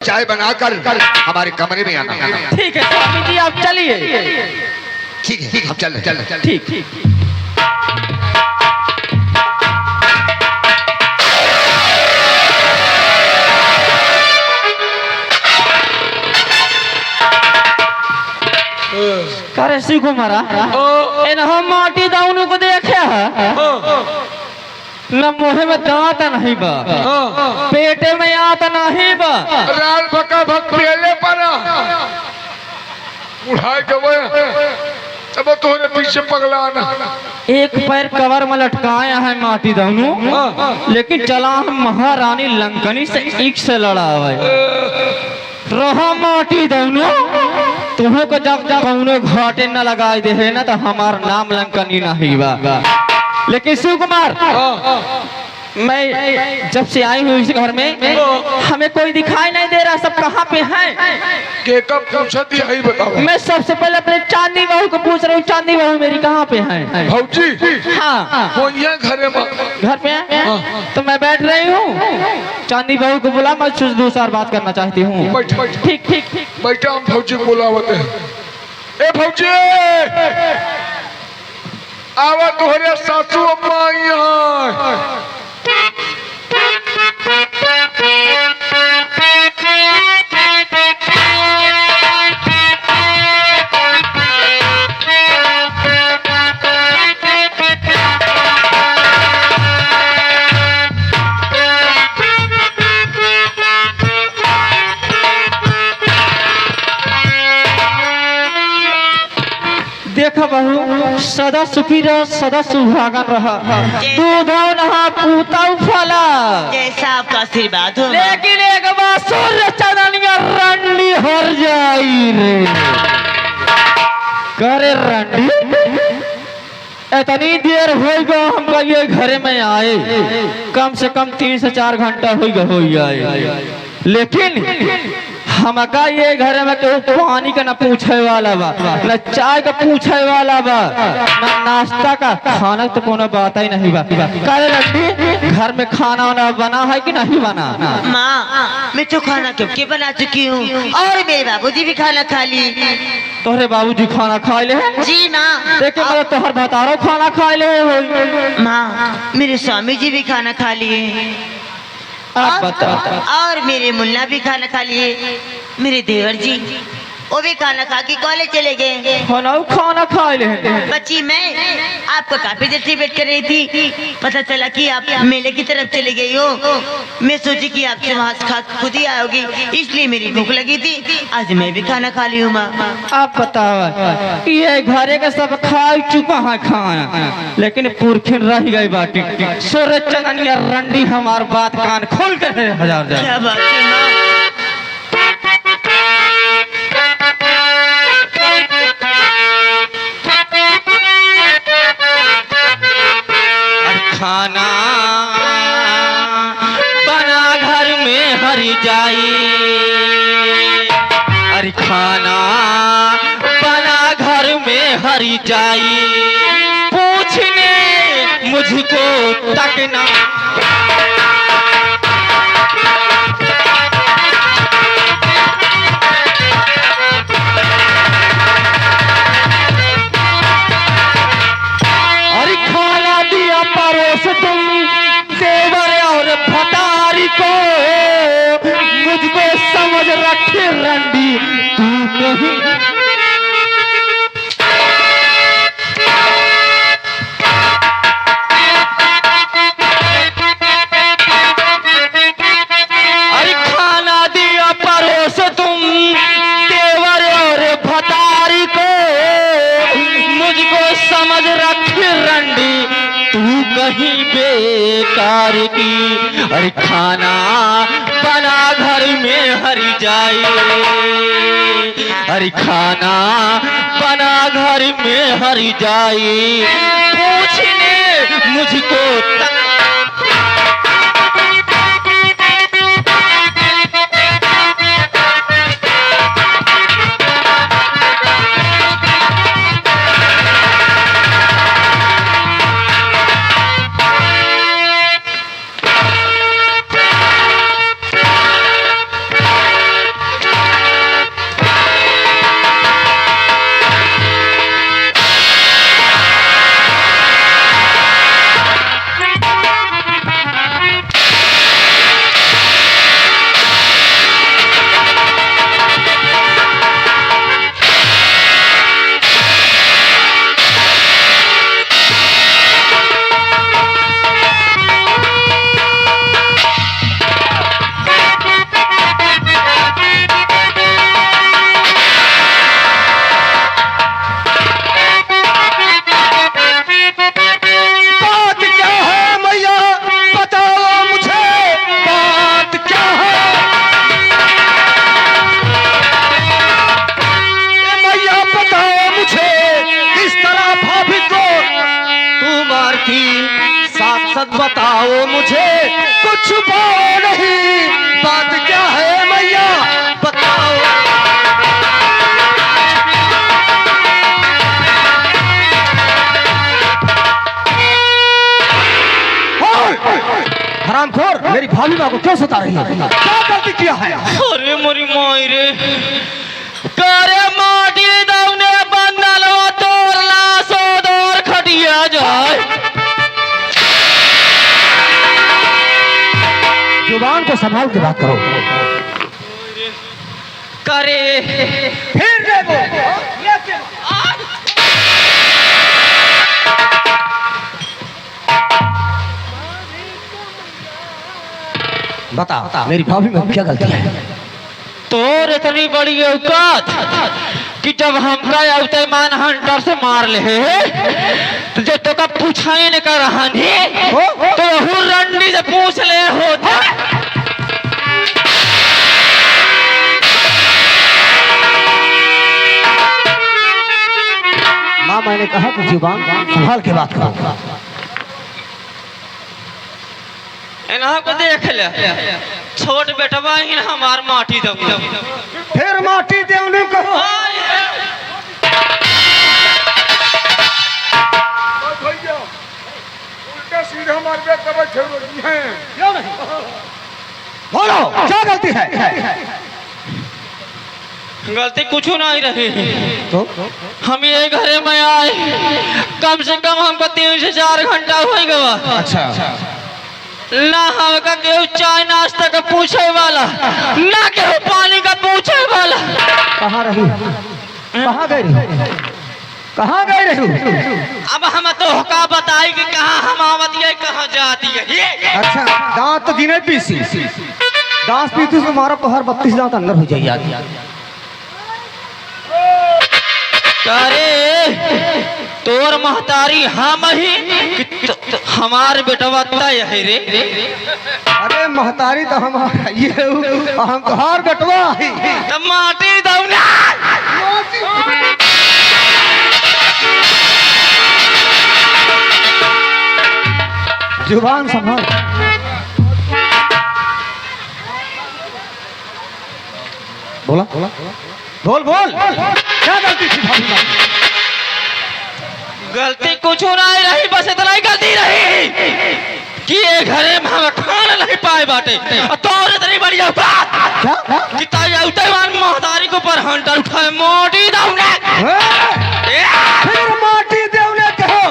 चाय बनाकर हमारे कमरे में आना। ठीक है स्वामी जी आप चलिए। ठीक है हम चल रहे ठीक ठीक। करे शिव कुमारा हम माटी दाउनु को देखे न मुहे में दांत नहीं बा पेटे में आत नहीं बा राल भका भक पेले पर उठाए के वो अब तोरे पीछे पगलाना। एक पैर कवर में लटकाया है माटी दाउनु लेकिन चला हम महारानी लंकनी से एक से लड़ा हुआ रहा माटी दाउनु तुम्हें को जब जब हमने घाटे न लगाए दे है ना तो हमार नाम लंकनी नहीं बा। लेकिन शिव कुमार मैं जब से आई हूँ इस घर में हमें कोई दिखाई नहीं दे रहा सब कहाँ पे हैं? के कब पूछा थी यही बताओ। मैं सबसे पहले अपने चांदी बहू को पूछ रहा हूँ चांदी बहू मेरी कहाँ पे है? भौजी हाँ वो यहाँ घर पे है तो मैं बैठ रही हूँ। चांदी बहू को बुला मैं कुछ दूसरा बात करना चाहती हूँ। ठीक ठीक ठीक बैठा हम भौजी बुलावते हैं। ए भौजी आवा तोहरे सासू अम्मा यहाँ देखा बहू सदा सुखी रह सदा सुहागन रहा दूध नहा पूता फला जैसा आपका आशीर्वाद हो। लेकिन एक बार सूर्य चंदनिया रंडी हर जाई रे करे रंडी इतनी देर हो गया हम ये घरे में आए कम से कम 3 से 4 घंटा हो गए लेकिन हमका ये घर में तो पानी का न पूछे वाला बा न चाय का पूछे वाला बा न नाश्ता का खाना तो कोनो बात ही नहीं बा। करे लड्डी घर में खाना वाना बना है कि नहीं बना? माँ मैं तो खाना क्योंकि बना चुकी हूँ और मेरे बाबूजी भी खाना खा ली। तोहरे बाबूजी खाना खा ले? जी माँ। देखे मतलब तोहर भतारो खाना खा ले हो? माँ मेरे स्वामी जी भी खाना खा लिए और मेरे मुन्ना भी खाना खा लिए। मेरे देवर जी वो भी खाना खा के कॉलेज चले गए। खाना खा ले बच्ची मैं आपको काफी देर से वेट कर रही थी। पता चला कि आप मेले की तरफ चले गई हो। मैं सोची कि आपसे वहाँ खा खुद ही आओगी इसलिए मेरी भूख लगी थी। आज मैं भी खाना खा ली हूँ माँ। आप बताओ ये घरे का सब खा चुका है खाना लेकिन पुरखिन रह गई बाटी सूर्य चंदनिया रंडी हमार बात कान खोल कर हजार क्या बात है माँ। खाना बना घर में हरी जाई अरे खाना बना घर में हरी जाई पूछने मुझको तकना परोस तुम देवर और भतारी को मुझको समझ रखे रंडी तू नहीं। अरे खाना दिया परोस तुम देवर और भतारी को मुझको समझ रखे रंडी तू कहीं बेकार की। अरे खाना बना घर में हरी जाए अरे खाना बना घर में हरी जाए पूछने मुझको मेरी भाभी माँ को क्यों सता रही है? क्या गलती किया है? अरे मोरी माई रे, करे माटी दौने बंदलवा तोड़ला सो दौर खटिया जाए। जुबान को संभाल के बात करो। करे फिर देखो बता मेरी भाभी में क्या गलती है? तोर इतनी बड़ी औकात कि जब हमका औते मान हंटर से मार ले तो जो तो का पूछाई न कर रहानी तो हूँ रंडी से पूछ ले होता। माँ मैंने कहा कि जुबान संभाल के बात करो। इन्हा को देख ले, छोट बेटवा ही हमार माटी दो। फिर माटी देवने कहो। भैया उल्टा सीधा मार के कब छोड़ हैं? क्यों नहीं? बोलो क्या गलती है? गलती कुछ नहीं रही। तो हम ये घरे में आए, कम से कम हमको 3 से 4 घंटा हो गया। अच्छा ना हमका केहू चाय नाश्ता का पूछे वाला, ना केहू पानी का पूछे वाला। कहाँ रही? कहाँ गई रही? कहाँ गई रही? अब हम तो का बताई कि कहाँ हम आवती है कहाँ जाती है। अच्छा दांत तो दिने पीसी दांत पीती तो मारा पहर 32 दांत अंदर हो जाइए। अरे तोर महतारी हम ही हमार बेटवा तय है रे। अरे महतारी तो हम ये हम तो हार गटवा ही तो माटी दौना। जुबान संभाल। बोला बोला बोल बोल क्या गलती थी भाभी माँ? गलती कुछ नहीं रही, बस इतना ही गलती रही कि ये घरे में हम खाना नहीं पाए बाटे। तोर इतनी बड़ी औकात क्या कि ताई औतेवान महतारी को पर हंटर उठाए मोटी दौना। फिर माटी देवने कहो।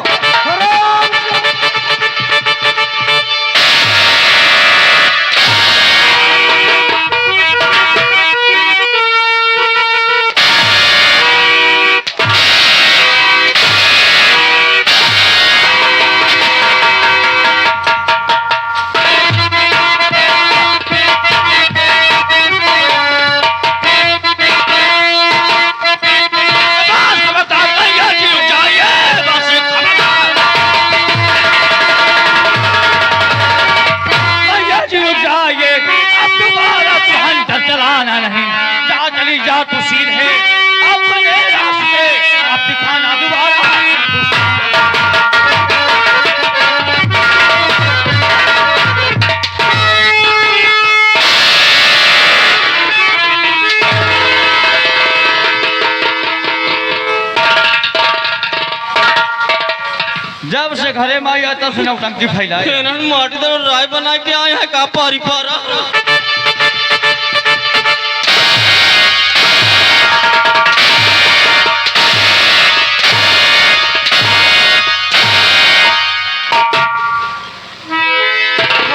जब से घरे में आया तब से नौटंकी फैलाई। माटी तो राय बना के आए हैं का पारी पारा।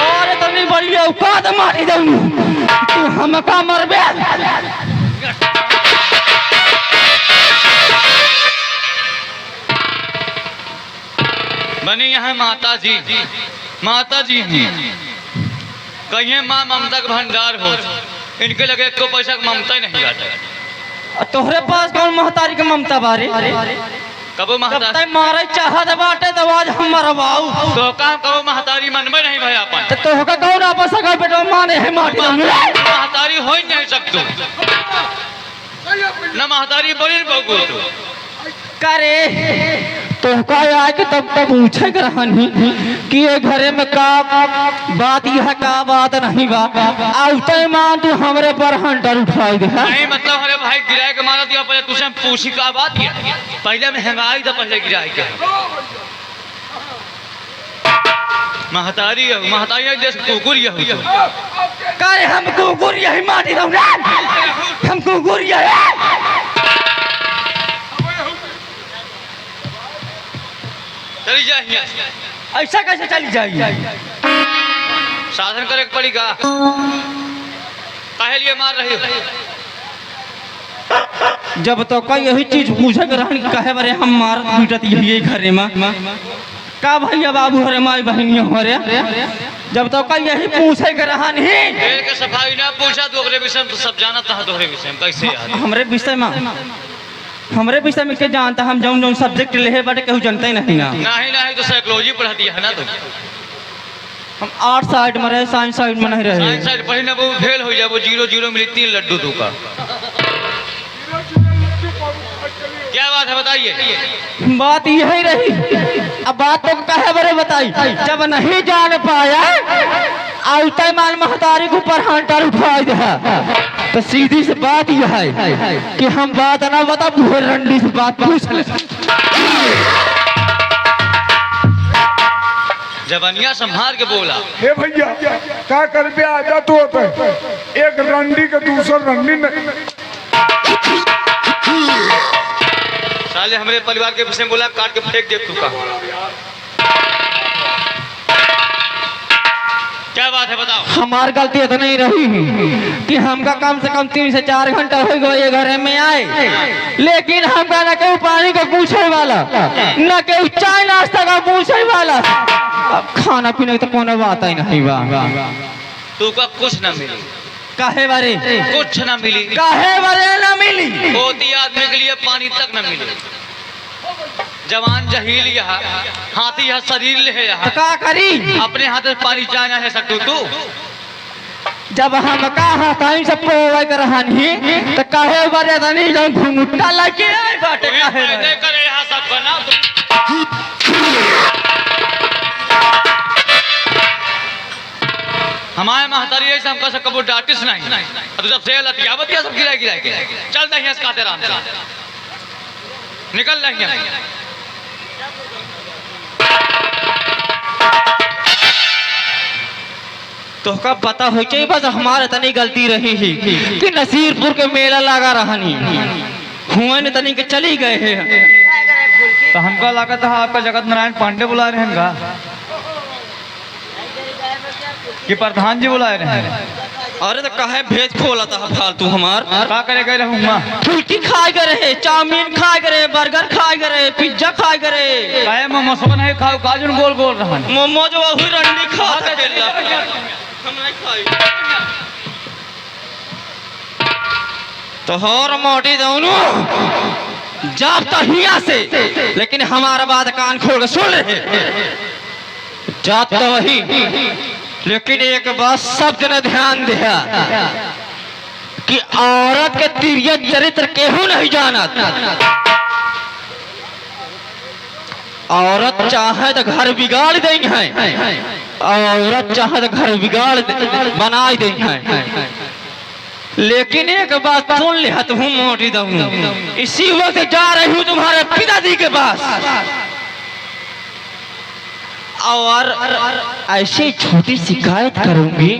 और इतनी बड़ी औकात मारी दूं तू हमका मरबे। बनी यहाँ माता जी हैं। कहिए माँ ममता का भंडार हो, इनके लगे को पैसा का ममता ही नहीं आता। तोहरे पास कौन महतारी के ममता बारे? कबो जब महतारी तक मारे चाहत बाटे तो आज हम मरवाऊ। तो काम कबो महतारी मन में नहीं भया अपन। तो तोहका कौन आपस का बेटा माने है माटी दौने? महतारी हो ही नहीं सकतो न महतारी बड़ी बगो तो करे तोहका आए के तब पूछे कर रहनी कि ये घरे में का बात यह का बात नहीं बा। आउते मान तू हमरे पर हंटर उठाई दे। नहीं मतलब हमारे भाई गिराए के मारा दिया पहले तुझे पूछी का बात किया पहले में हंगाई था पहले गिराए के महतारी देश कुकुर यह करे हम कुकुर यही माटी दो रे हम कुकुर यही चली जाइए ऐसा कैसे चली जाएगी साधन करे पड़ेगा काहे लिए मार रही हो जब तो का यही चीज पूछे के रहन कहे बारे हम मार पीटत यही घरे में का भैया बाबू हरे माई बहनिया हरे जब तो का यही पूछे के रहन ही पेड़ के सफाई ना पूछा तो ओकरे विषय में तो सब जाना था तोहरे विषय में कैसे याद हमरे विषय में के जानता हम जौन जौन सब्जेक्ट लेहे बाटे केहू जानते ही नहीं ना नहीं तो साइकोलॉजी पढ़ती है ना तुम हम आर्ट साइड में रहे साइंस साइड में नहीं रहे साइंस साइड पढ़ी ना वो फेल हो जाए वो 0-0 मिली 3 लड्डू तू का क्या बात है बताइए बात यही रही अब बात तो कहे बरे बताई जब नहीं जान पाया आउता माल महतारी के ऊपर हंटर उठाई दे तो सीधी से बात यह है कि हम बात ना बता बुढ़े रंडी से बात पूछ ले जवानिया संभाल के बोला हे भैया क्या कर पे आदत होता है एक रंडी के दूसर रंडी नहीं साले हमारे परिवार के विषय में बोला काट के फेंक दे तू का क्या बात है बताओ हमार गलती तो नहीं रही कि हमका कम से कम 3 से 4 घंटा हो गए घर में आए लेकिन हमका न केहू पानी का पूछे वाला न केहू चाय नाश्ता का पूछे वाला अब खाना पीने की तो कोनो बात ही नहीं बा तू का कुछ ना मिली काहे बारे कुछ ना मिली काहे बारे न मिली होती आदमी के लिए पानी तक न मिली जवान जहील यहाँ हाथी यह शरीर ले है यहाँ तो का करी अपने हाथ से पानी जाना है सकतू तू जब हम का हाथाई से पोवे कर रहनी तो काहे बारे तनी जन घुंघटा लगे आई बाटे काहे दे करे यहाँ सब बना हमारे महतारी ऐसे हमका सब कबो डाटिस नहीं तो जब से लतियावत सब गिरा के चल नहीं काते राम निकल रही है तो का पता हो चाहिए बस हमारे तनी गलती रही ही कि नसीरपुर के मेला लगा रहनी हुए ने तनी के चली गए हैं तो हमको लगा था आपका जगत नारायण पांडे बुला रहे हैं का कि प्रधान जी बुलाए रहे हैं अरे तो कहे भेज खोला था फालतू हमार क्या करे गए रहूँगा फुल्की खाए करे चाउमीन खाए करे बर्गर खाए करे पिज्जा खाए करे काहे मोमोस नहीं खाओ काजुन गोल गोल रहन मोमोज वही रंडी खा के देला हम नहीं खाई तो हर मोटी दोनों जब तहिया से लेकिन हमारा बात कान खोल के सुन रहे जात तो वही लेकिन एक बात सब जने ध्यान दिया कि औरत के तिरियत चरित्र केहू नहीं जानत औरत चाहे तो घर बिगाड़ देंगे औरत चाहे तो घर बिगाड़ बना देंगे लेकिन एक बात सुन लिया तुम मोटी दम इसी वक्त जा रही हूँ तुम्हारे पिताजी के पास और ऐसी छोटी शिकायत करूंगी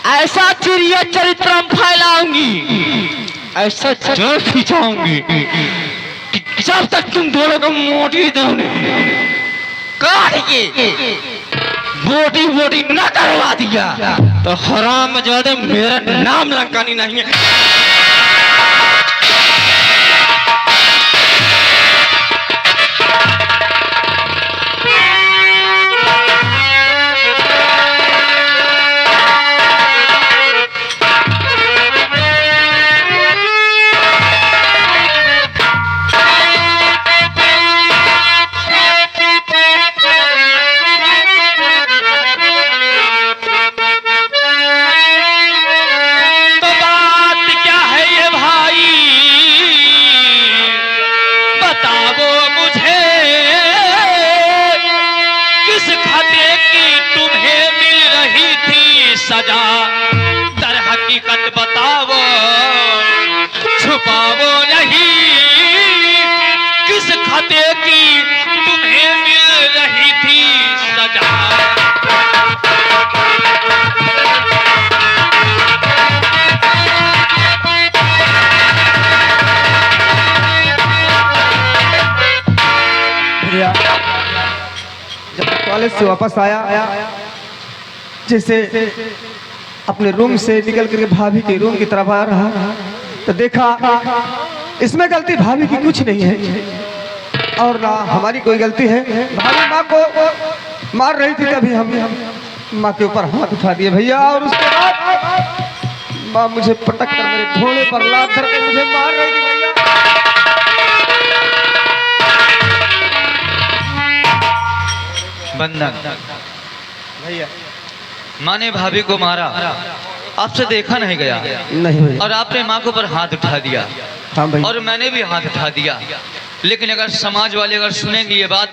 ऐसा चिड़िया चरित्र फैलाऊंगी ऐसा जड़ खिंचाऊंगी कि जब तक तुम दोनों को मोटी दोने काट के बोटी बोटी न करवा दिया तो हराम जादे मेरा नाम लंकानी नहीं है सजा दर हकीकत बताओ छुपाओ नहीं किस खते की तुम्हें मिल रही थी सजा कॉलेज से वापस आया, जैसे अपने रूम से निकल करके भाभी के रूम की तरफ आ रहा तो देखा इसमें गलती भाभी की कुछ नहीं है और ना हमारी कोई गलती है। भाभी माँ को मार रही थी, तभी हम माँ के ऊपर हाथ उठा दिए भैया, और उसके बाद माँ मुझे पटक कर मेरे घोड़े पर लाद करके मुझे मार रही थी भैया। बंधन भैया माँ ने भाभी को मारा, आपसे देखा नहीं गया नहीं भैया। और आपने माँ के ऊपर हाथ उठा दिया हाँ भैया। और मैंने भी हाथ उठा दिया, लेकिन अगर समाज वाले अगर सुनेंगे ये बात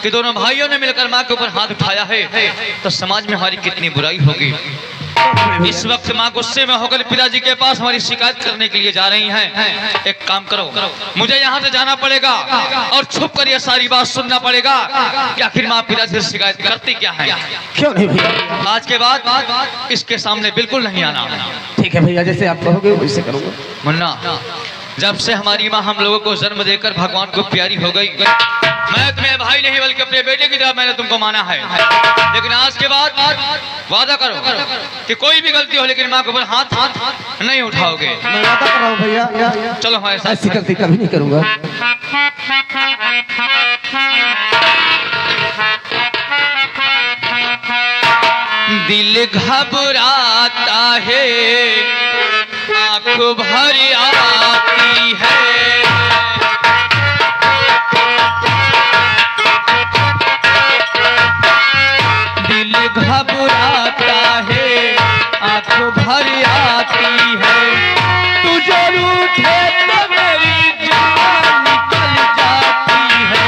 कि दोनों भाइयों ने मिलकर माँ के ऊपर हाथ उठाया है तो समाज में हमारी कितनी बुराई होगी। इस वक्त माँ गुस्से में होकर पिताजी के पास हमारी शिकायत करने के लिए जा रही हैं। एक काम करो, मुझे यहाँ से जाना पड़ेगा और छुप कर ये सारी बात सुनना पड़ेगा कि आखिर माँ पिताजी से शिकायत करती क्या है। क्यों नहीं भैया? आज के बाद इसके सामने बिल्कुल नहीं आना। ठीक है भैया, जैसे आप कहोगे वैसे करूँगा। मुन्ना, जब से हमारी माँ हम लोगों को जन्म देकर भगवान को प्यारी हो गई, मैं तुम्हें भाई नहीं बल्कि अपने बेटे की तरह मैंने तुमको माना है, लेकिन आज के बाद वादा करो कि कोई भी गलती हो लेकिन माँ के ऊपर हाथ नहीं उठाओगे। मैं वादा कर रहा हूँ भैया, चलो हमारे साथ। ऐसी गलती कभी नहीं करूँगा। दिल घबराता है, आँख भर आती है, दिल घबराता है, आँख भर आती है, तू जरूर उठे तो मेरी जान निकल जाती है,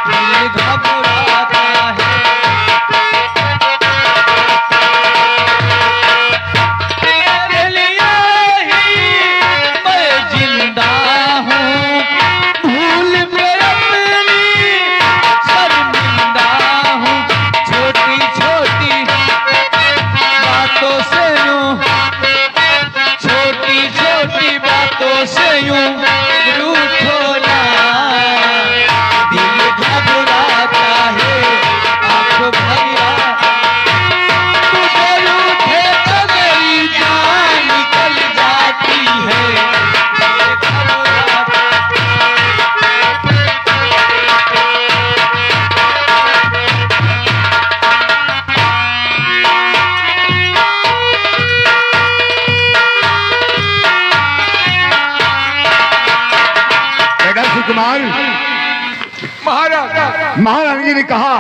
दिल घबराता है। तेरे लिए ही मैं जिंदा हूँ, भूल में अपनी शर्मिंदा हूँ, छोटी छोटी बातों से यूं, छोटी छोटी बातों से यूं रूठो ना, दिल घबराता है, आँख भर तू जरूर उठे तो मेरी जान निकल जाती है, दिल घबराता। बेटा सुकुमार, महाराज महारानी जी ने कहा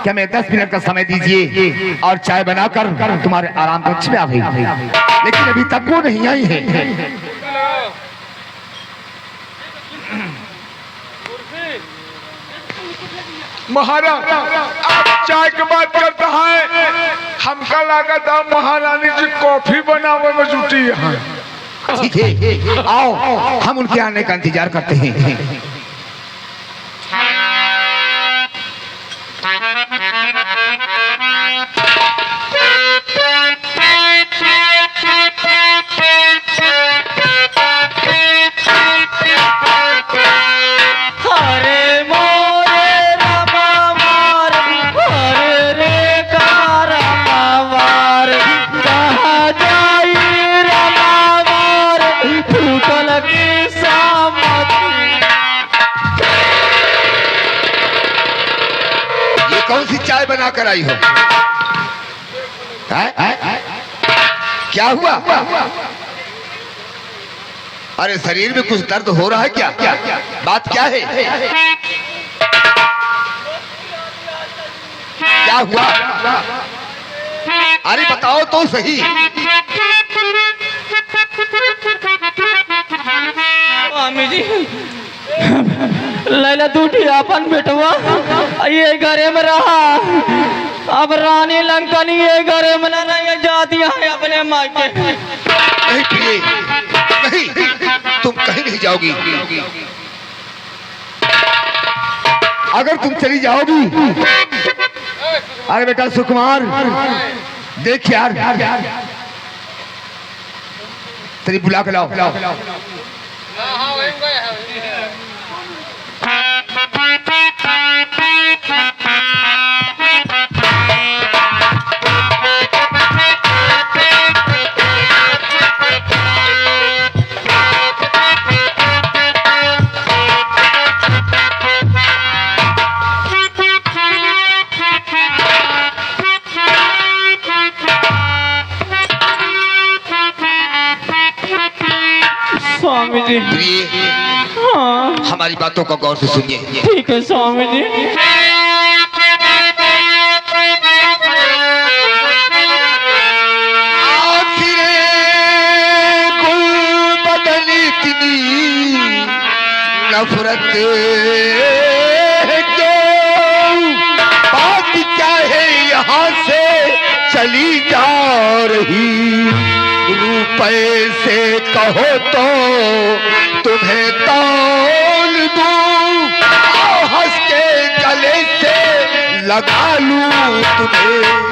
कि हमें 10 मिनट का समय दीजिए और चाय बनाकर तुम्हारे आराम कक्ष में आ गई, लेकिन अभी तक वो नहीं आई है। महाराज आप चाय के बात करता है, हमका लगा था महारानी जी कॉफी बनावे में जुटी है। ठीक है, आओ हम उनके आने का इंतजार करते हैं। हरे मोरे रामा वार, हरे रे का रामा वार, कहाँ जाई रामा वार, फूटल की सामती। ये कौन सी चाय बना कर आई हो? क्या हुआ? अरे शरीर में कुछ दर्द हो रहा है क्या? बात क्या है? क्या हुआ? अरे बताओ तो सही। स्वामी जी, लैला दूठी अपन बेटवा ये घरे में रहा, अब रानी लंकन ये घरे में न रह जाती है अपने मायके। नहीं प्रिय, नहीं, तुम कहीं नहीं जाओगी। अगर तुम चली जाओगी, अरे बेटा सुकुमार देख यार, तेरी बुला के लाओ। स्वामी जी। प्रिय, हाँ हमारी बातों को गौर से सुनिए। ठीक है स्वामी जी। नफरत क्यों, बात क्या है यहाँ से चली जा रही, रुपए से कहो तो तुम्हें तौल दूं, आओ हंस के गले से लगा लूं तुम्हें।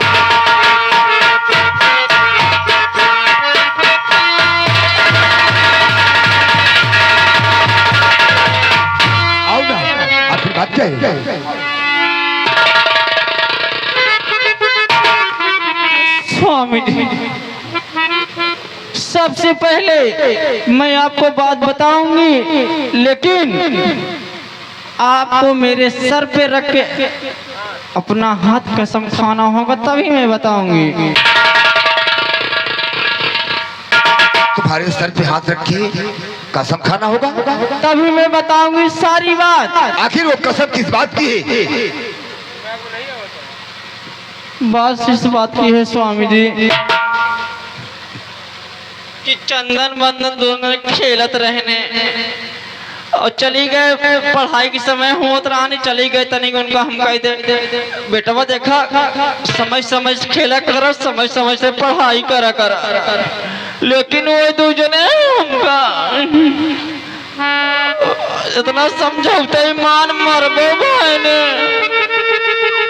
बात क्या है? स्वामी जी, सबसे पहले मैं आपको बात बताऊंगी, लेकिन आपको मेरे सर पे रख के अपना हाथ कसम खाना होगा, तभी मैं बताऊंगी। तुम्हारे सर पे हाथ रखिए, कसम खाना होगा, तभी मैं बताऊंगी सारी बात। आखिर वो कसम किस बात की है? बात इस बात की है स्वामी जी कि चंदन बंदन दोनों खेलत रहने और चली गए, पढ़ाई के समय होत रानी चली गए, तनिक उनका हम कह दे बेटवा देखा समझ समझ खेला कर, समझ समझ से पढ़ाई करा कर, लेकिन वो दूजने हमका इतना समझौते मान मरबो बहने,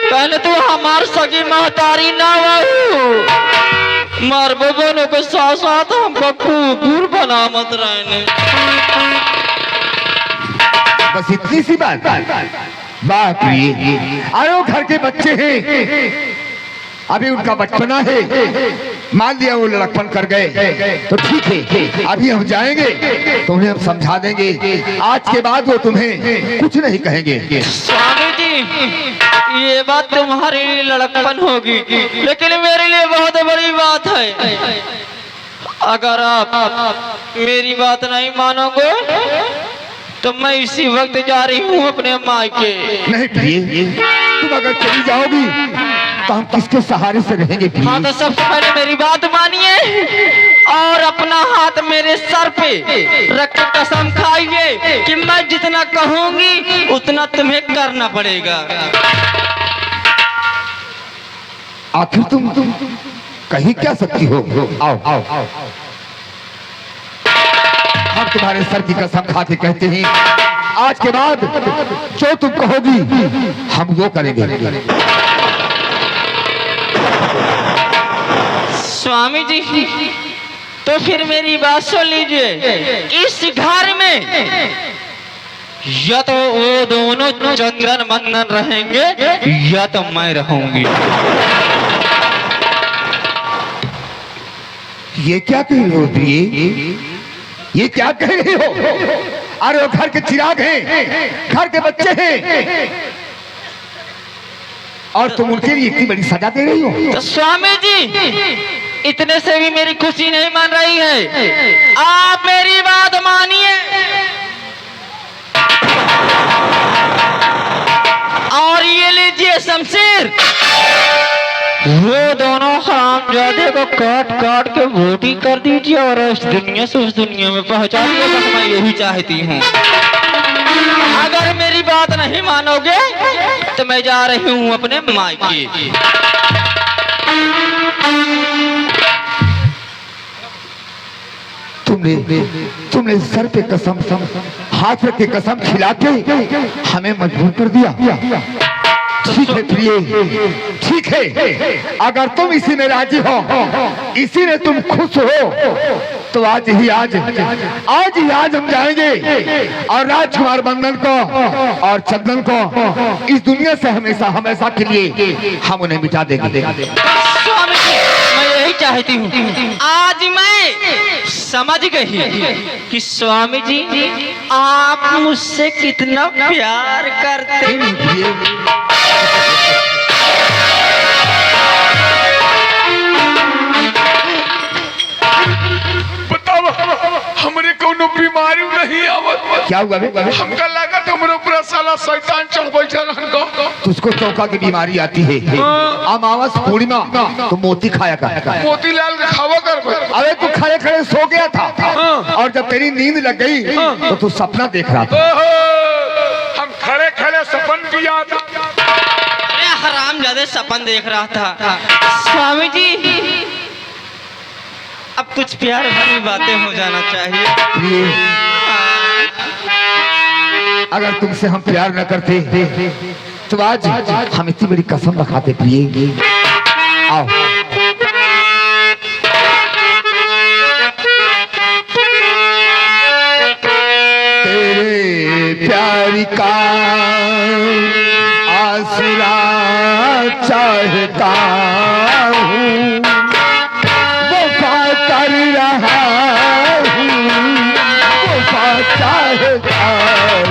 पहले तो हमार सगी महतारी ना वही मरबो बहनों के साथ साथ हमको कुकुर बना मत रहने। बस इतनी सी बात? बात ये, अरे घर के बच्चे हैं, अभी उनका बचपना है, मान लिया वो लड़कपन कर गए तो ठीक है, अभी हम जाएंगे तो उन्हें हम समझा देंगे, आज के बाद वो तुम्हें कुछ नहीं कहेंगे। स्वामी जी, ये बात तुम्हारे लिए लड़कपन होगी, लेकिन मेरे लिए बहुत बड़ी बात है। अगर आप मेरी बात नहीं मानोगे तो मैं इसी वक्त जा रही हूँ अपने मायके। नहीं प्रिय, तुम अगर चली जाओगी तो हम किसके सहारे से रहेंगे प्रिय? हाँ तो सबसे पहले मेरी बात मानिए और अपना हाथ मेरे सर पे रख के कसम खाइए कि मैं जितना कहूंगी उतना तुम्हें करना पड़ेगा। आखिर तुम कहीं क्या सकती हो? आओ आओ आओ, हम तुम्हारे सर की कसम खा के कहते हैं, आज के बाद जो तुम कहोगी हम वो करेंगे। स्वामी जी, तो फिर मेरी बात सुन लीजिए, इस घर में या तो वो दोनों चंदन बंदन रहेंगे या तो मैं रहूंगी। ये क्या कह रहे हो प्रिय? ये क्या कह रहे हो? अरे वो घर के चिराग हैं, घर के बच्चे हैं, और तुम उनके लिए इतनी बड़ी सजा दे रही हो? तो स्वामी जी, इतने से भी मेरी खुशी नहीं मान रही है, आप मेरी बात मानिए और ये लीजिए शमशीर, वो दोनों हरामजादे को काट काट के रोटी कर दीजिए और इस दुनिया से उस दुनिया में पहुंचा दिए, बस मैं यही चाहती हूँ। अगर मेरी बात नहीं मानोगे तो मैं जा रही हूँ अपने मायके। तुमने सर पे कसम, हाथ रख के कसम खिला के हमें मजबूर कर दिया। ठीक है प्रिय, ठीक है, अगर तुम इसी में राजी हो, इसी में तुम खुश हो, तो आज ही आज हम जाएंगे और राजकुमार बंदन को और चंदन को इस दुनिया से हमेशा हमेशा के लिए हम उन्हें मिटा देंगे। स्वामी जी, मैं यही चाहती हूँ, आज मैं समझ गई कि स्वामी जी आप मुझसे कितना प्यार करते हैं। बताओ हमरे कोनो बीमारी नहीं आवत। क्या हुआ बे? हमका लागत हमरे ऊपर साला शैतान चढ़ बैठा रहन को। तुझको चौका की बीमारी आती है। अमावस पूर्णिमा तो मोती खाया कर। मोतीलाल के खावा कर। अरे तू खड़े खड़े सो गया था और जब तेरी नींद लग गई तो तू सपना देख रहा था। हम खड़े खड़े सपन किया था। अरे हराम ज्यादा सपन देख रहा था। स्वामी जी अब कुछ प्यार भरी बातें हो जाना चाहिए। प्रिय, अगर तुमसे हम प्यार न करते तो आज हम इतनी बड़ी कसम रखाते। प्रिय आओ। तेरे प्यार का आसरा चाहता हूँ, वफा कर रहा हूँ, वफा चाहता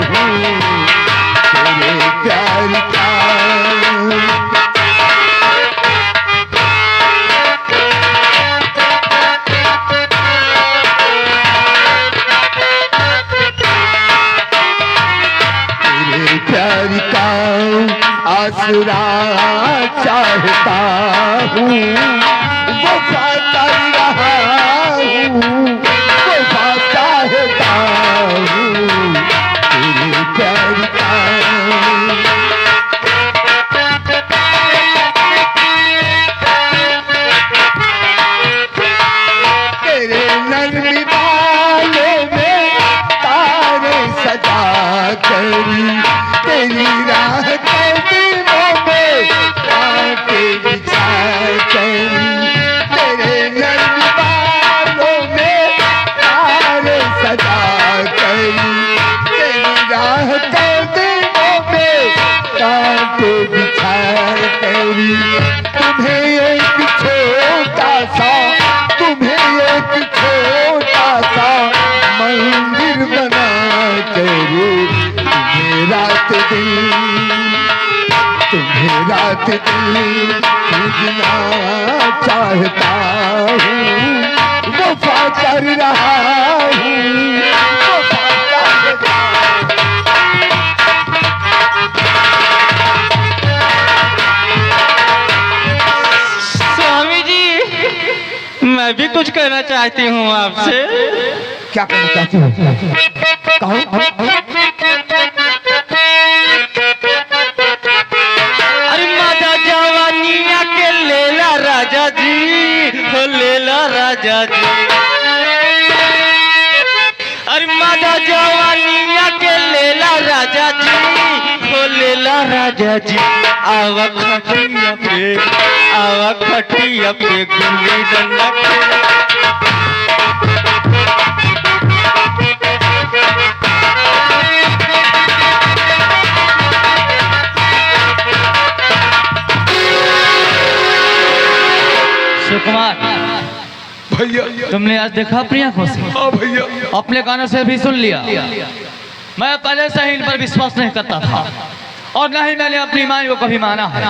हूँ तेरे प्यार का। तेरे प्यार का आसरा चाहता हूँ, वफा कर रहा हूँ, वफा चाहता हूँ तेरे प्यार का। तेरे नरमी बालों में तारे सजा करी, तेरी राह कदमों में कांटे बिछा करी। तेरे नरमी बालों में तारे सजा करी, तेरी राह कदमों में कांटे बिछा करी। तुम्हें एक छोटा सा, तुम्हें एक छोटा सा मंदिर बना करो। तुम्हें रात दिन, तुम्हें रात दिन पूजना चाहता हूँ, वफा कर रहा हूँ, वफा चाहता हूँ। स्वामी जी मैं भी कुछ कहना चाहती हूँ आपसे। क्या कहना चाहती हो? कहो। अरे माता जवानिया के लेला राजा जी, हो लेला राजा जी। अरे माता जवानिया के लेला राजा जी, हो लेला राजा जी। आवा खटिया पे, आवा खटिया पे गुल्ली डंडा खेला। सुकुमार भैया तुमने आज देखा अपनी आंखों से, हाँ भैया अपने कानों से भी सुन लिया। मैं पहले से ही इन पर विश्वास नहीं करता था और न ही मैंने अपनी माँ को कभी माना है,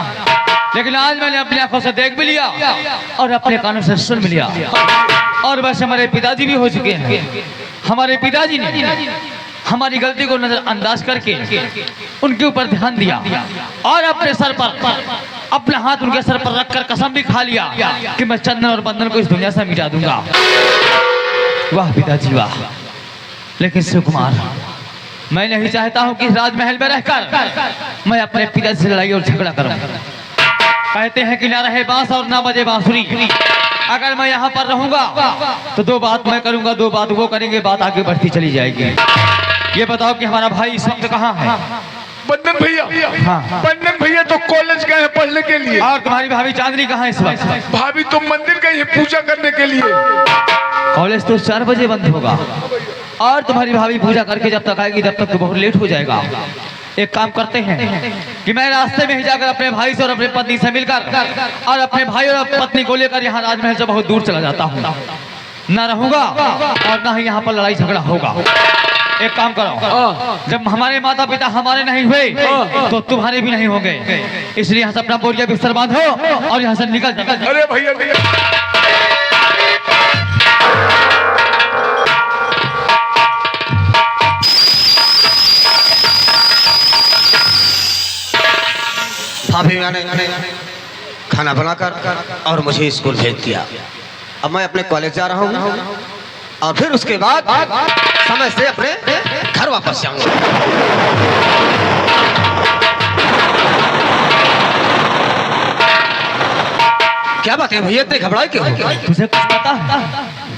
लेकिन आज मैंने अपनी आंखों से देख भी लिया और अपने कानों से सुन भी लिया। और वैसे हमारे पिताजी भी हो चुके हैं। हमारे पिताजी ने हमारी गलती को नजरअंदाज करके उनके ऊपर ध्यान दिया और अपने सर पर अपना हाथ उनके सर पर रखकर कसम भी खा लिया कि मैं चंदन और बंधन को इस दुनिया से मिटा दूंगा। वाह पिताजी वाह। लेकिन सुकुमार, मैं नहीं चाहता हूं कि राजमहल में रहकर मैं अपने पिताजी से लड़ाई और झगड़ा करूं। कहते हैं कि ना रहे बांस और ना बजे बांसुरी। अगर मैं यहाँ पर रहूंगा तो दो बात मैं करूंगा, दो बात वो करेंगे, बात आगे बढ़ती चली जाएगी। ये बताओ कि हमारा भाई इस वक्त कहाँ है? बंदन भैया, हाँ। बंदन भैया तो कॉलेज गए हैं पढ़ने के लिए। और तुम्हारी भाभी चांदनी कहाँ है इस वक्त? भाभी तो मंदिर गई है पूजा करने के लिए। कॉलेज तो 4 बजे बंद होगा और तुम्हारी भाभी पूजा करके जब तक आएगी तब तक तो बहुत लेट हो जाएगा। एक काम करते हैं कि मैं रास्ते में ही जाकर अपने भाई से और अपने पत्नी से मिलकर और अपने भाई और पत्नी को लेकर यहाँ राजमहल से बहुत दूर चला जाता हूँ। ना रहूंगा और ना ही यहाँ पर लड़ाई झगड़ा होगा। एक काम करो, जब हमारे माता पिता हमारे नहीं हुए तो तुम्हारे भी नहीं होंगे। इसलिए यहाँ से अपना बोरिया बिस्तर बांधो और यहाँ से निकल जाओ। अरे भैया भैया भाभी मैंने खाना बनाकर और मुझे स्कूल भेज दिया। अब मैं अपने कॉलेज जा रहा हूँ और फिर उसके बाद समय से अपने घर वापस जाऊंगा। क्या बात है भैया, इतने घबराए क्यों? तुझे कुछ पता है?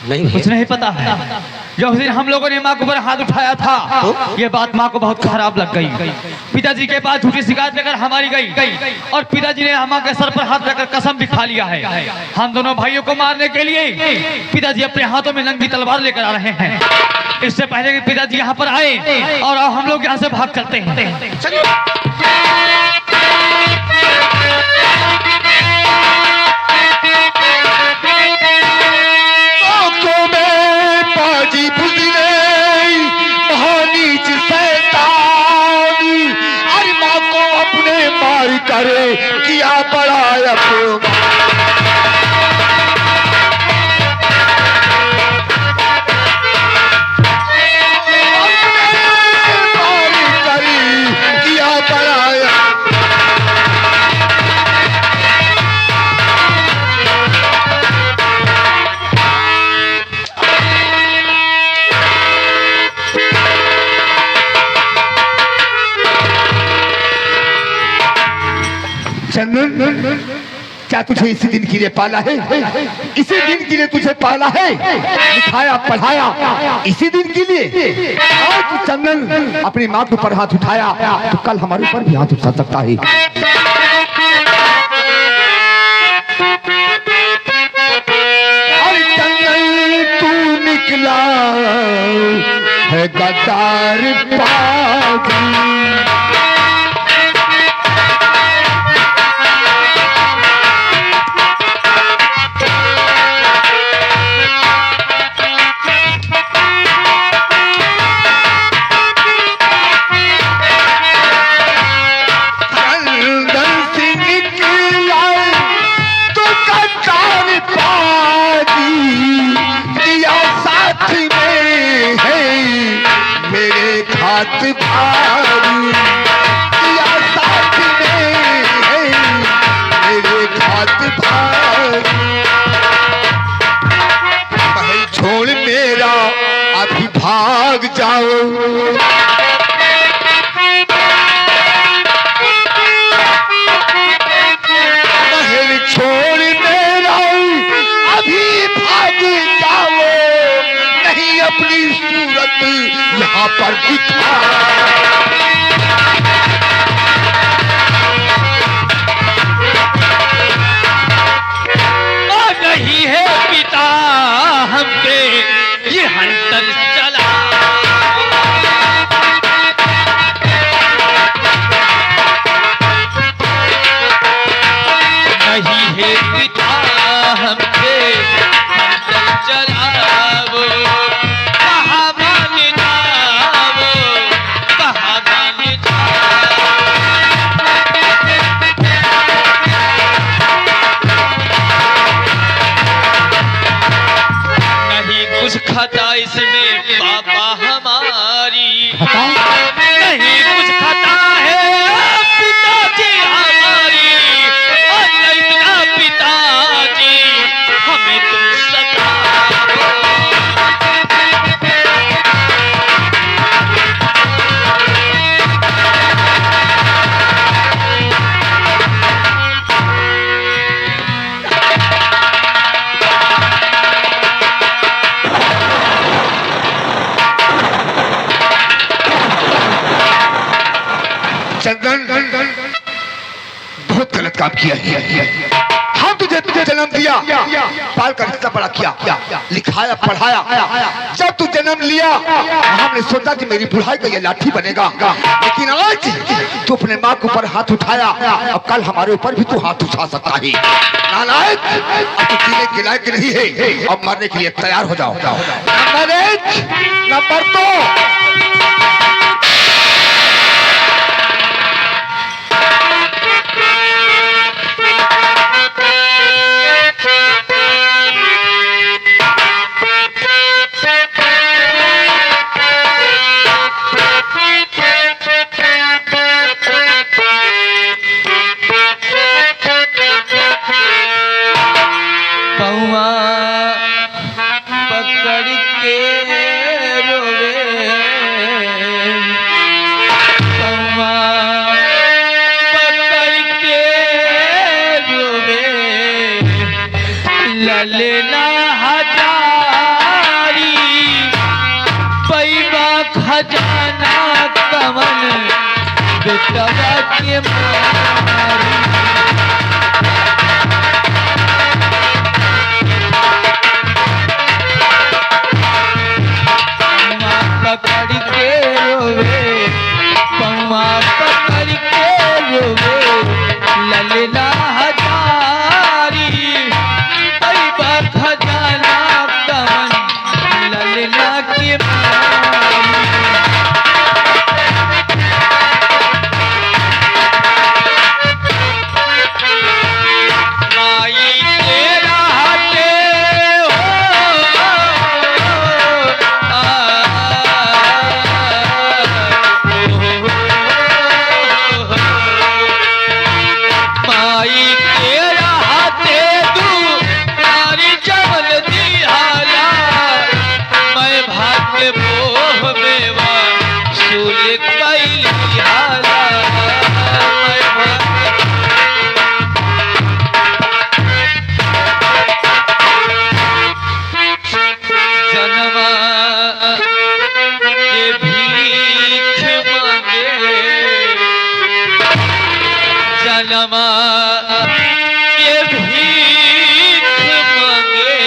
नहीं कुछ नहीं पता है। जो उस दिन हम लोगों ने माँ के ऊपर हाथ उठाया था, ये बात माँ को बहुत खराब लग गई। पिताजी के पास झूठी शिकायत लेकर हमारी गई और पिताजी ने माँ के सर पर हाथ रखकर कसम भी खा लिया है। हम दोनों भाइयों को मारने के लिए पिताजी अपने हाथों में नंगी तलवार लेकर आ रहे हैं। इससे पहले कि पिताजी यहाँ पर आए और हम लोग यहाँ से भाग चलते हैं। करे किया बड़ा अपमान। चंदन, क्या तुझे इसी दिन के लिए पाला है? इसी दिन के लिए तुझे पाला है, लिखाया पढ़ाया इसी दिन के लिए। आज तू चंदन अपनी माँ के ऊपर हाथ उठाया तो कल हमारे ऊपर भी हाथ उठा सकता है। और चंदन तू निकला है गद्दार पागी। छोड़ मेरा अभी भाग जाओ। महल छोड़ मेरा अभी भाग जाओ, नहीं अपनी सूरत यहाँ पर दिखा। नहीं है पिता हमके ये हंतर चला। नहीं है पिता हमके हंतर चला। वो कहाँ मांगता, वो कहाँ मांगता। कुछ खता इसमें पापा हमारी, नहीं कुछ खता है पिताजी हमारी। और इतना पिताजी हमें तुम सताओ। चंदन, बहुत गलत काम किया है। हम तुझे जन्म दिया, पाल कर इतना बड़ा किया, लिखाया पढ़ाया। जब तू जन्म लिया हमने सोचा कि मेरी बुढ़ाई का ये लाठी बनेगा, लेकिन आज तू अपने माँ के ऊपर हाथ उठाया और कल हमारे ऊपर भी तू हाथ उठा सकता है। नालायक, अब तू जीने के लायक नहीं है, अब मरने के लिए तैयार हो जाओ। Number 1, number 2। ललना हजारी पैबा खजाना कमन बेटवा के मारी पकड़ के रोवे पौवा पकड़ के रोवे ललना हजारी पैबा खजाना कमन ललना के माई तेरा हटे माई तेरा हाथे तू नारी जमल दिहाला मैं भाग पोह बेवा सूल कैली हाला मैं जनमा के भीख मांगे जनमा के भीख मांगे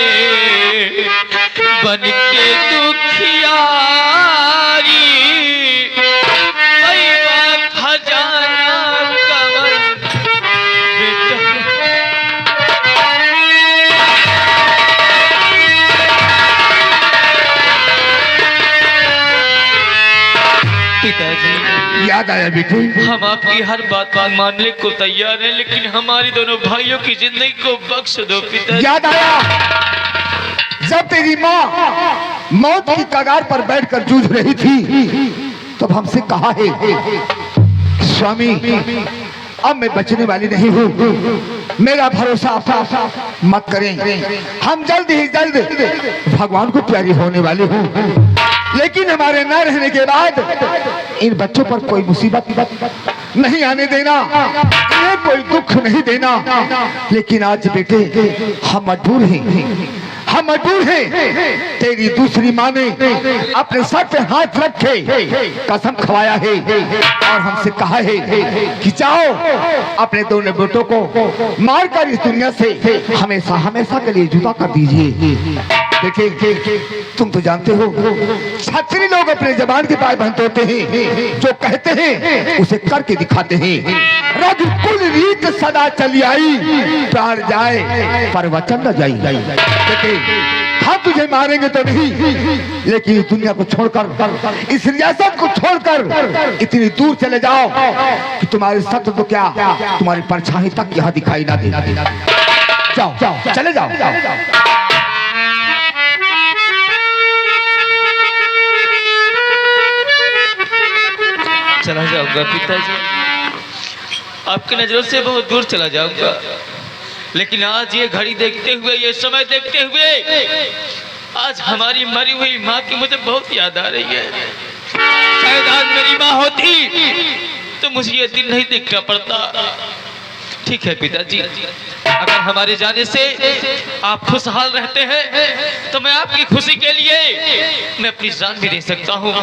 बन के दुखियारी पैबा खजाना कमर बेटा पिताजी याद आया बेटे? हम आपकी हर बात मानने को तैयार हैं, लेकिन हमारी दोनों भाइयों की जिंदगी को बख्श दो पिताजी। याद आया जब तेरी माँ मौत की कगार पर बैठकर जूझ रही थी, तब हमसे कहा है स्वामी अब मैं बचने वाली नहीं हूँ, मेरा भरोसा आप मत करें, हम जल्द ही जल्द भगवान को प्यारी होने वाले हूँ, लेकिन हमारे न रहने के बाद इन बच्चों पर कोई मुसीबत नहीं आने देना, इन्हें कोई दुख नहीं देना। लेकिन आज बेटे हम मजबूर हैं, तेरी दूसरी माँ ने अपने सर पे हाथ रखे कसम खवाया है और हमसे कहा है कि जाओ अपने दोनों बेटों को मारकर इस दुनिया से हमेशा हमेशा के लिए जुदा कर दीजिए। देखिए तुम तो जानते हो क्षत्रिय लोग अपने जबान के पाए बंद होते हैं, जो कहते हैं उसे करके दिखाते हैं। रघुकुल रीत सदा चली आई, प्राण जाए पर वचन न जाई। देखिए हम तुझे मारेंगे तो नहीं, लेकिन इस दुनिया को छोड़कर, इस रियासत को छोड़कर इतनी दूर चले जाओ कि तुम्हारे शत्रु तो क्या तुम्हारी परछाई तक यहाँ दिखाई ना दे। जाओ चले जाओ। चला जाऊंगा पिताजी, आपकी नजरों से बहुत दूर चला जाऊंगा, लेकिन आज ये घड़ी देखते हुए, ये समय देखते हुए आज हमारी मरी हुई माँ की मुझे बहुत याद आ रही है। शायद आज मेरी माँ होती तो मुझे ये दिन नहीं देखना पड़ता। ठीक है पिताजी, अगर हमारे जाने से आप खुशहाल रहते हैं तो मैं आपकी खुशी के लिए मैं अपनी जान भी दे सकता हूँ।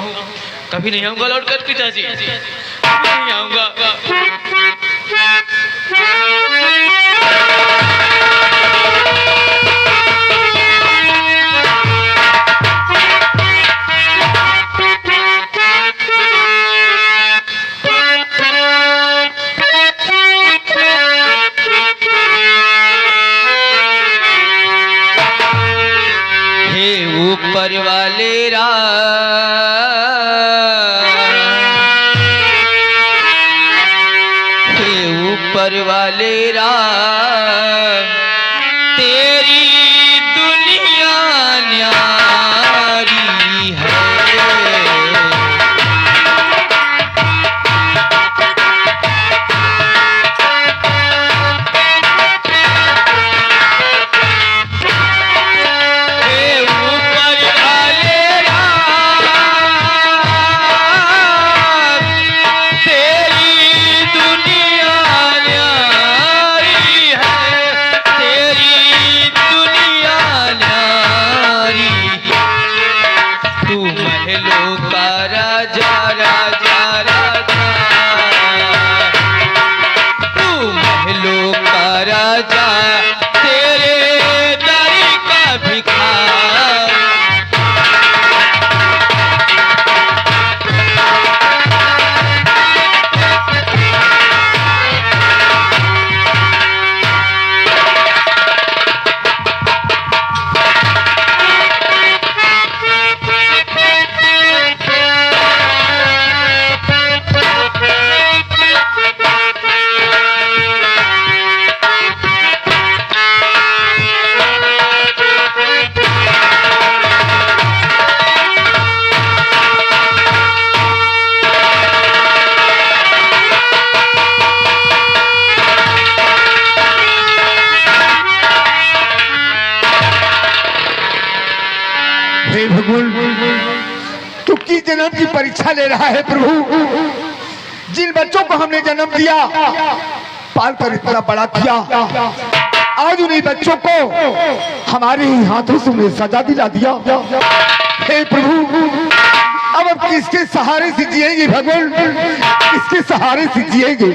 कभी नहीं आऊंगा लौटकर पिताजी, कभी नहीं आऊंगा। हे ऊपर वाले ऊपर वाले राम, तेरी दुनिया न्यारी है। है महलों का राजा राजा राजा, तू महलों का राजा, तेरे दर का भिखार। हे भगवान, तू की जन्म की परीक्षा ले रहा है प्रभु। जिन बच्चों को हमने जन्म दिया, पाल कर इतना बड़ा किया, आज उन्हीं बच्चों को हमारे ही हाथों से उन्हें सजा दिला दिया। हे प्रभु, अब किसके सहारे से जिएंगे भगवान, किसके सहारे से जिएंगे।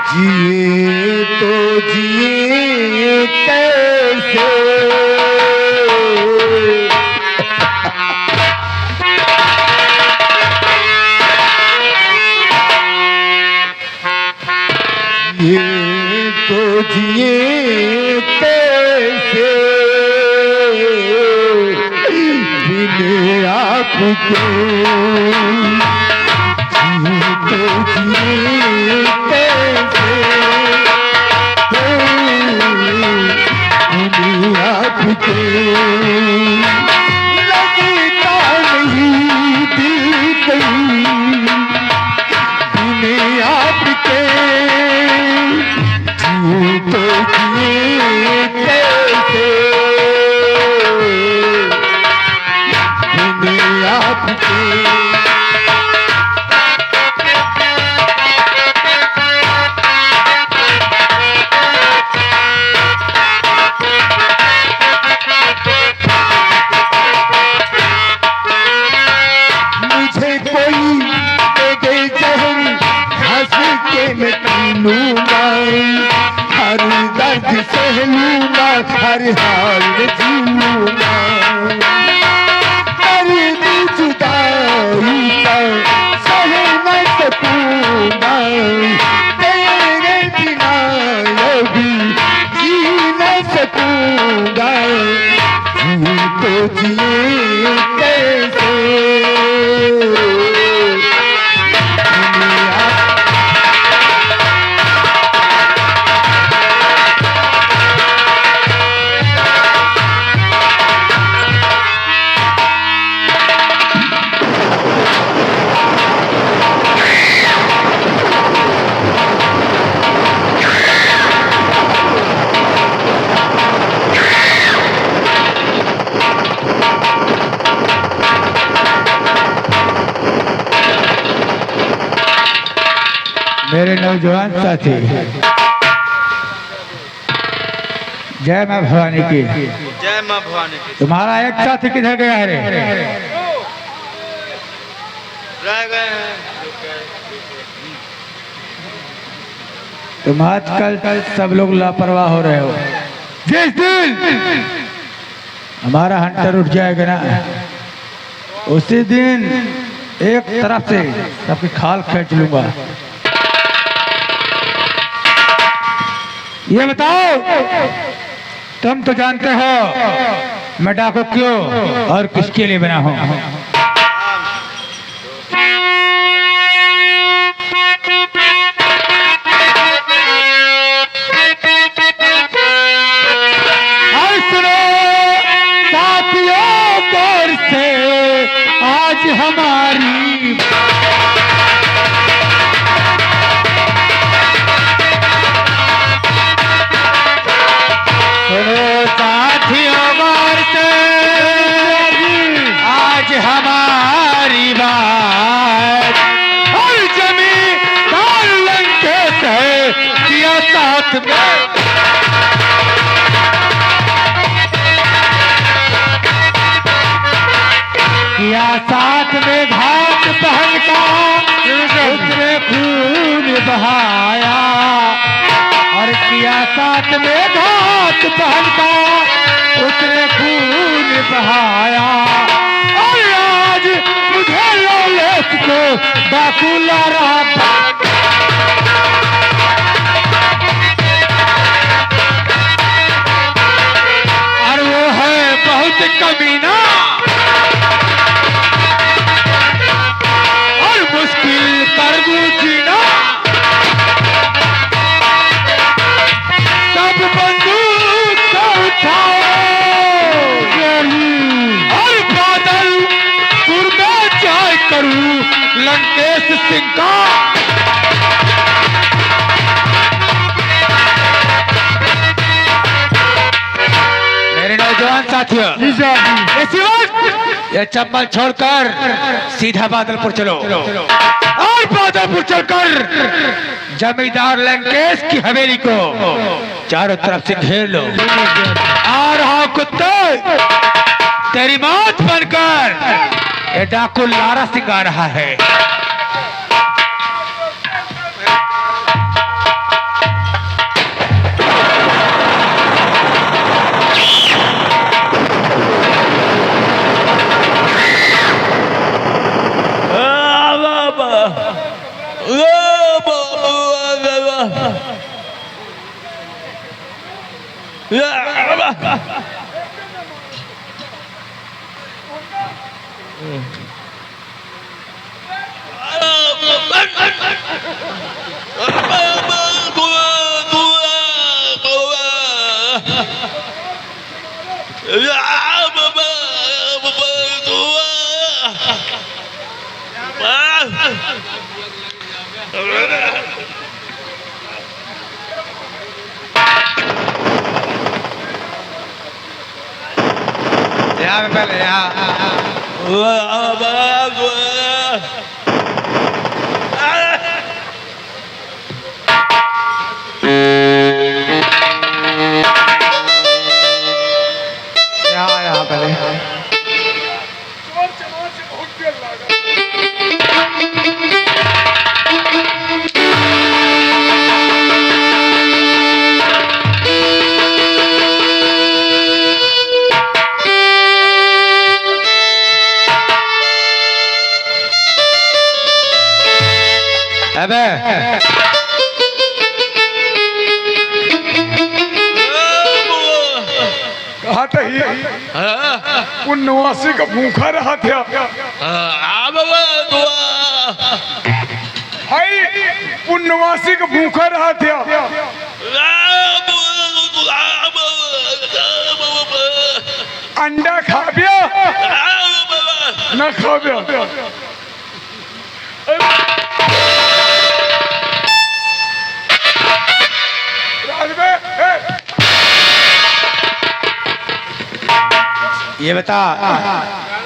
जिए तो जिए कैसे, ये तो जिए कैसे बिन आपके, जिए तो जिए कैसे बिन आपके, लगता नहीं दिल कहीं बिन आपके, जिए तो जिए कैसे बिन आपके। मुझे कोई दे दे जहर, हंस के मैं पी लूंगा, हर दर्द सह लूंगा, हर हाल में जी लूंगा। दर्द जुदाई का सह न सकूंगा, तेरे बिना अभी जी न सकूंगा। जी तो जिए कैसे मेरे नौजवान साथी, जय माँ भवानी की। जय माँ भवानी की। तुम्हारा एक साथी किधर गया है रे? रह गए हैं। तुम आजकल सब लोग लापरवाह हो रहे हो। जिस दिन हमारा हंटर उठ जाएगा ना, उसी दिन एक तरफ से सबकी खाल खींच लूंगा। ये बताओ, तुम तो जानते हो मैं डाकू क्यों और किसके लिए बना हूं। और सुनो साथियों, गौर से आज हमारी साथियों, गौर से साथ में किया साथ में घाट पहन का उसने खून बहाया और किया साथ में घाट पहन का उसने खून बहाया और आज मुझे लौलेस को डाकू ला रहा और वो है बहुत कमीना और मुश्किल कर दूं जीना सब बंदूक को उठाओ और बादल पुर में जाए करूं लंकेश सिंह का मेरे नौजवान साथियों इसी वक्त ये चंबल छोड़कर सीधा बादलपुर चलो और बादलपुर चलकर जमींदार लंकेश की हवेली को चारों तरफ से घेर लो। आ रहा कुत्ते तेरी मौत बनकर ये डाकू लारा सिंगा रहा है। पहले यहाँ पहले अबे कहा था ही पुण्यवासी का भूखा रहा था भाई पुण्यवासी का भूखा रहा था अंडा खा गया न खा गया ये बता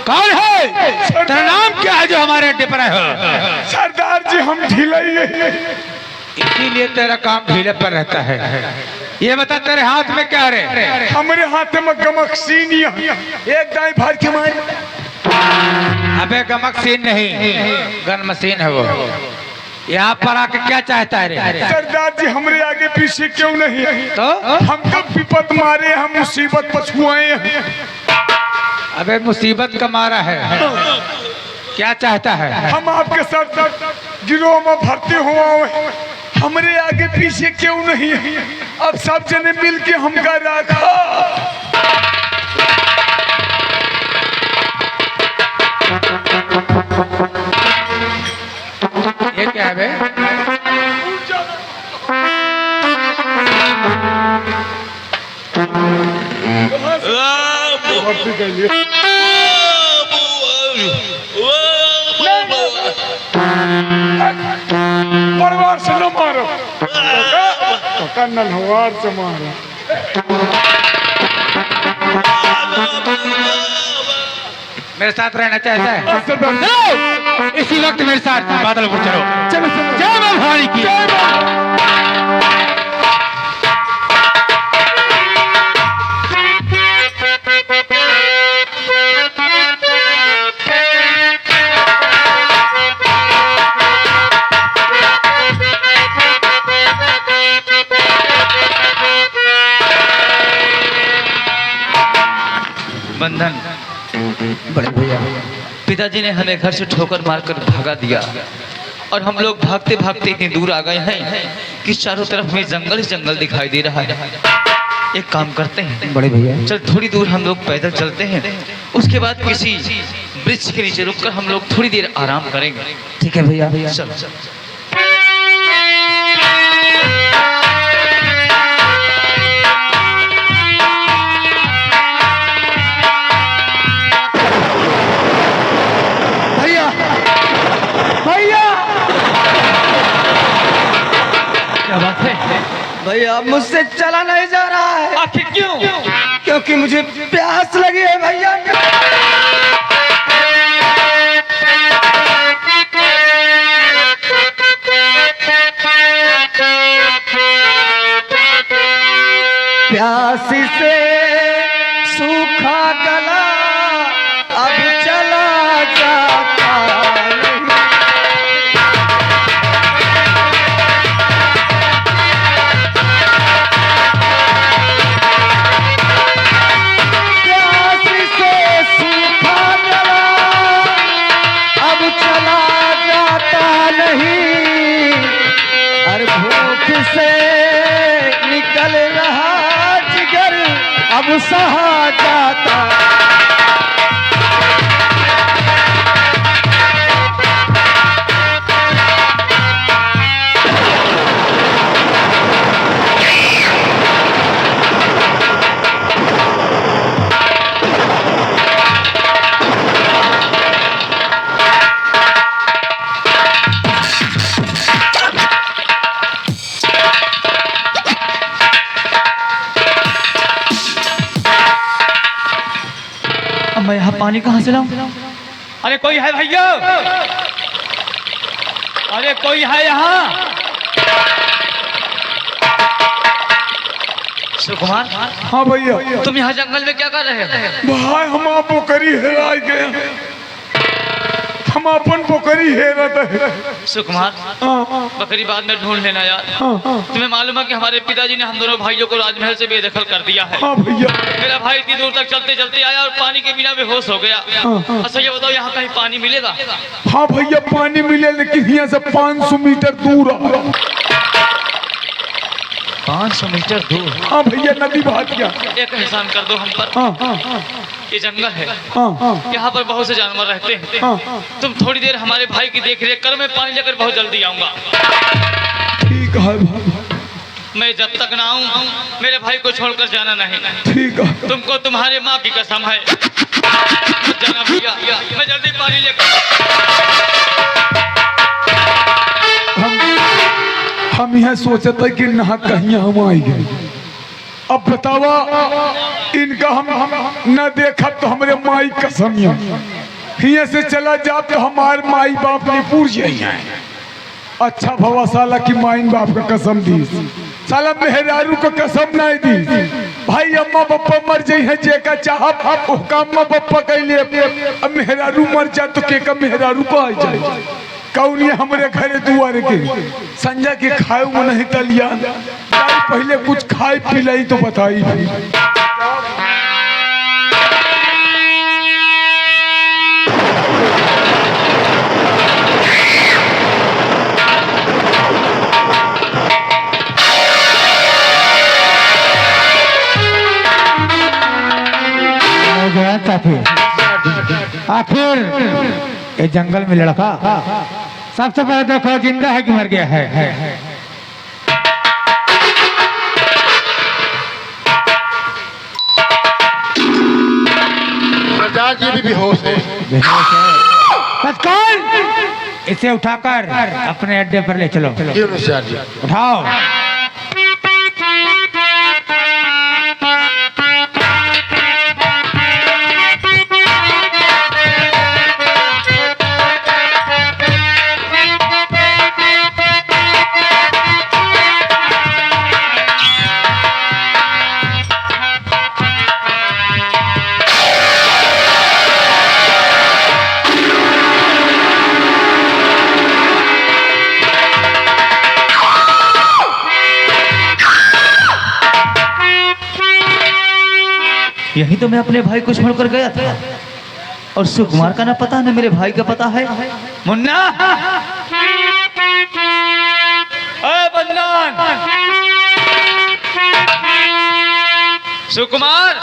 कौन है तेरा नाम क्या है जो हमारे अड्डे पर आए हो? सरदार जी हम ढिलाई है इसीलिए तेरा काम ढीले पर रहता है। ये बता तेरे हाथ में क्या रे? हमारे हाथ में गमकसीन एक दाई भर के मारे। अबे गमकसीन नहीं गन मशीन है वो। यहाँ पर आके क्या चाहता है रे? सरदार जी हमारे आगे पीछे क्यों नहीं तो हम कब विपत मारे हम मुसीबत पछुआए हैं। अबे मुसीबत का मारा है क्या चाहता है? हम आपके साथ गिरोह में भर्ती हुआ हमारे आगे पीछे क्यों नहीं अब सब जने मिल के हमका रखा। ये क्या है बे? परिवार से न मारो नलवार से मारो। मेरे साथ रहना चाहता है? चलो इसी वक्त मेरे साथ बादलपुर चलो। चलो जय मां भवानी की। नंदन, बड़े भैया पिताजी ने हमें घर से ठोकर मारकर भगा दिया और हम लोग भागते भागते इतनी दूर आ गए हैं कि चारों तरफ में जंगल ही जंगल दिखाई दे रहा है। एक काम करते हैं, बड़े भैया चल थोड़ी दूर हम लोग पैदल चलते हैं, उसके बाद किसी वृक्ष के नीचे रुककर हम लोग थोड़ी देर आराम करेंगे। ठीक है भैया भैया चल चल भैया भैया क्या बात है? भैया मुझसे चला नहीं जा रहा है। आखिर क्यों? क्योंकि मुझे प्यास लगी है भैया। प्यास से सूखा गला अब चला जाता नहीं। प्यास से सूखा गला अब चला जाता नहीं, और भूख से निकल रहा जिगर अब सहा जाता। अब मैं यहाँ पानी कहाँ से लाऊं? अरे कोई है भैया? अरे कोई है यहाँ? सुकुमार, हाँ भैया। तुम यहाँ जंगल में क्या कर रहे हो? भाई हम पोखरी हेरा गए, हम अपन पोखरी हेरत है। सुकुमार, बकरी बाद में ढूंढ लेना यार। तुम्हें मालूम है कि हमारे पिताजी ने हम दोनों भाइयों को राजमहल से बेदखल कर दिया है। हाँ भैया। मेरा भाई इतनी दूर तक चलते चलते आया और पानी के बिना बेहोश हो गया। अच्छा ये बताओ, यहाँ कहीं पानी मिलेगा? हाँ भैया पानी मिले, लेकिन यहाँ से 500 मीटर दूर है। 500 मीटर दूर? हाँ भैया नदी बहा दिया। एक एहसान कर दो हम पर। ये जंगल है, यहाँ पर बहुत से जानवर रहते हैं। तुम थोड़ी देर हमारे भाई की देख रेख करो, मैं पानी लेकर बहुत जल्दी आऊंगा। ठीक है भाई। मैं जब तक ना आऊं मेरे भाई को छोड़कर जाना नहीं। ठीक है। तुमको तुम्हारे माँ की कसम है, मत जाना भैया। मैं जल्दी पानी लेकर। हम यह सोचते कि नहा कहीं हम आई गए। अब बतावा, इनका हम न देखा तो हमारे माई कसम हिया से चला जा तो हमारे माई बाप ने पूछ जाइए। अच्छा भवा साला की माई बाप का कसम दी, साला मेहरारू को कसम नहीं दी। भाई अम्मा पप्पा मर जाई है, जेका चाह अम्मा पप्पा कहले, अब मेहरारू मर जा तो के का मेहरारू को आ जाए। कौन ये हमारे घरे दुआर के संजय के खाए वो नहीं तलिया, पहले कुछ खाए पिलाई तो बताई। आखिर ये जंगल में लड़का सबसे पहले देखो जिंदा है कि मर गया है। जी भी बेहोश है। तत्काल इसे उठाकर अपने अड्डे पर ले चलो। उठाओ। यही तो मैं अपने भाई को छोड़कर गया था, और सुकुमार का ना पता ना मेरे भाई का पता है। मुन्ना, ओए बंदन, सुकुमार,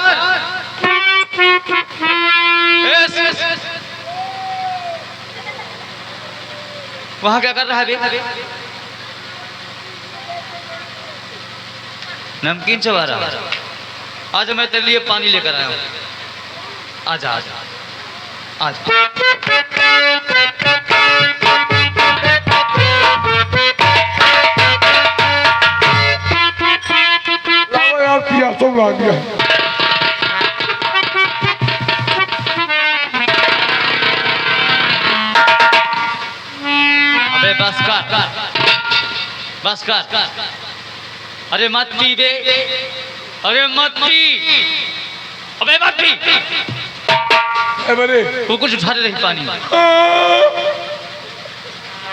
वहां क्या कर रहा है बे? नमकीन चबा रहा। आज मैं तेरे लिए पानी लेकर आया हूँ, आजा आजा आजा। लाओ यार, प्यासा आ गया। अबे बस कर, बस कर। अरे मत पी बे, अरे मत पी, अबे मत पी। अरे वो कुछ उठा रही पानी।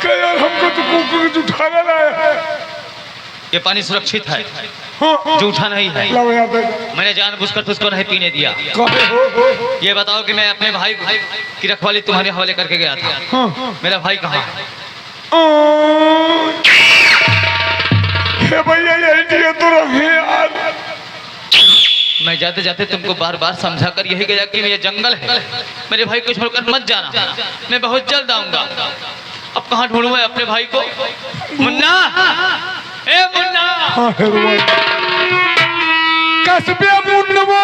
क्या यार, हमको तो कुछ उठाना है। ये पानी सुरक्षित है, हाँ, जूठा नहीं है। लाओ यार। मैंने जानबूझकर तुझको नहीं पीने दिया। कहे हो? ये बताओ कि मैं अपने भाई की रखवाली तुम्हारे हवाले करके गया था। हाँ। मेरा भाई कहाँ है? हे भैया, यही दिए तो रहे यार। मैं जाते जाते तुमको बार बार समझा कर यही गया कि ये जंगल है, मेरे भाई को छोड़कर मत जाना, मैं बहुत जल्द आऊंगा। अब कहाँ ढूंढूं मैं अपने भाई को? मुन्ना, ए मुन्ना, हाँ, कस्बे मुन्नवा।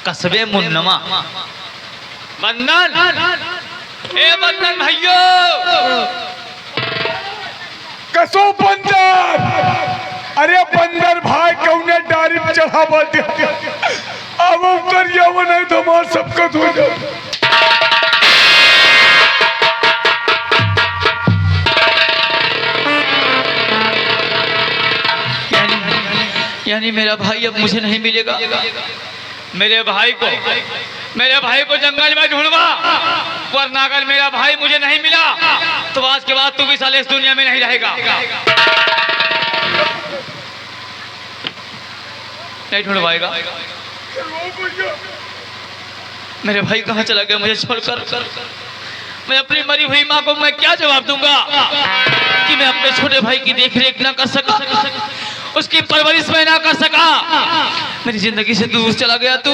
कस्बे मुन्नमा। बंदन, ए बंदन भाइयों, कसो बंदर। अरे बंदर भाई, कौने डारी में चढ़ा बाटे। अब उतर जाओ, नहीं तो हमार सबका हो जाए। यानी मेरा भाई अब मुझे नहीं मिलेगा। मेरे भाई को जंगल में ढूंढवा, वरना अगर मेरा भाई मुझे नहीं मिला तो आज के बाद तू भी साले इस दुनिया में नहीं रहेगा। नहीं ढूंढवाएगा? मेरे भाई कहाँ चला गया मुझे छोड़कर? मैं अपनी मरी हुई माँ को मैं क्या जवाब दूंगा कि मैं अपने छोटे भाई की देखरेख ना कर सका, उसकी परवरिश में ना कर सका। मेरी जिंदगी से दूर चला गया तू।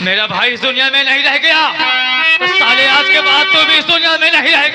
मेरा भाई इस दुनिया में नहीं रह गया तो साले आज के बाद तू भी इस दुनिया में नहीं रहेगा।